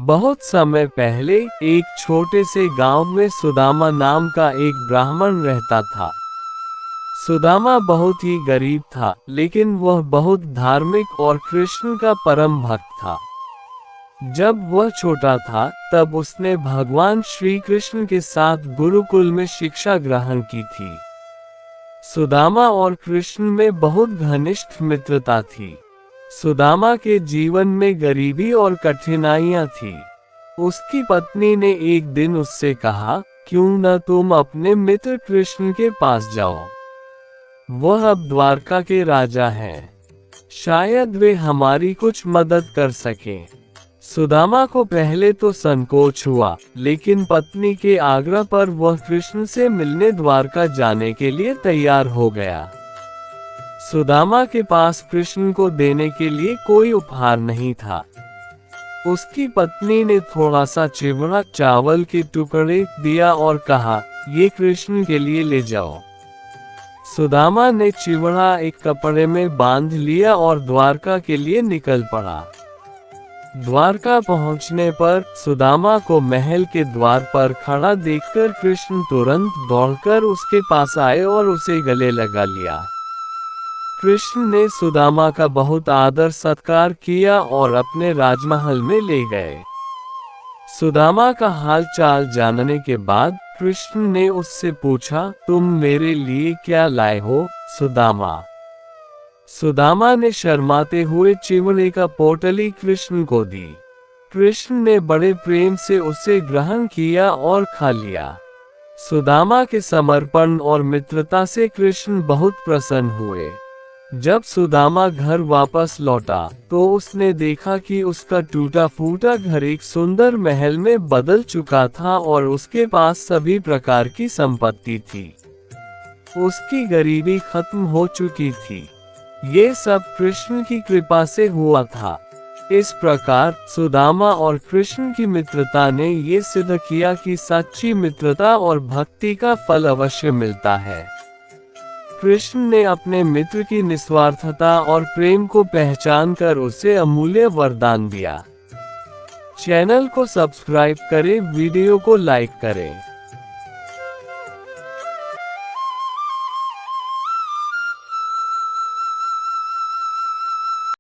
बहुत समय पहले एक छोटे से गांव में सुदामा नाम का एक ब्राह्मण रहता था। सुदामा बहुत ही गरीब था, लेकिन वह बहुत धार्मिक और कृष्ण का परम भक्त था। जब वह छोटा था तब उसने भगवान श्री कृष्ण के साथ गुरुकुल में शिक्षा ग्रहण की थी। सुदामा और कृष्ण में बहुत घनिष्ठ मित्रता थी। सुदामा के जीवन में गरीबी और कठिनाइयां थी। उसकी पत्नी ने एक दिन उससे कहा, क्यों न तुम अपने मित्र कृष्ण के पास जाओ। वह अब द्वारका के राजा हैं। शायद वे हमारी कुछ मदद कर सकें। सुदामा को पहले तो संकोच हुआ, लेकिन पत्नी के आग्रह पर वह कृष्ण से मिलने द्वारका जाने के लिए तैयार हो गया। सुदामा के पास कृष्ण को देने के लिए कोई उपहार नहीं था। उसकी पत्नी ने थोड़ा सा चिवड़ा चावल के टुकड़े दिया और कहा, ये कृष्ण के लिए ले जाओ। सुदामा ने चिवड़ा एक कपड़े में बांध लिया और द्वारका के लिए निकल पड़ा। द्वारका पहुंचने पर सुदामा को महल के द्वार पर खड़ा देखकर कृष्ण तुरंत दौड़कर उसके पास आए और उसे गले लगा लिया। कृष्ण ने सुदामा का बहुत आदर सत्कार किया और अपने राजमहल में ले गए। सुदामा का हाल चाल जानने के बाद कृष्ण ने उससे पूछा, तुम मेरे लिए क्या लाए हो सुदामा? सुदामा ने शर्माते हुए चिवड़े का पोटली कृष्ण को दी। कृष्ण ने बड़े प्रेम से उसे ग्रहण किया और खा लिया। सुदामा के समर्पण और मित्रता से कृष्ण बहुत प्रसन्न हुए। जब सुदामा घर वापस लौटा तो उसने देखा कि उसका टूटा फूटा घर एक सुंदर महल में बदल चुका था और उसके पास सभी प्रकार की संपत्ति थी। उसकी गरीबी खत्म हो चुकी थी। ये सब कृष्ण की कृपा से हुआ था। इस प्रकार सुदामा और कृष्ण की मित्रता ने ये सिद्ध किया कि सच्ची मित्रता और भक्ति का फल अवश्य मिलता है। कृष्ण ने अपने मित्र की निस्वार्थता और प्रेम को पहचान कर उसे अमूल्य वरदान दिया। चैनल को सब्सक्राइब करें, वीडियो को लाइक करें।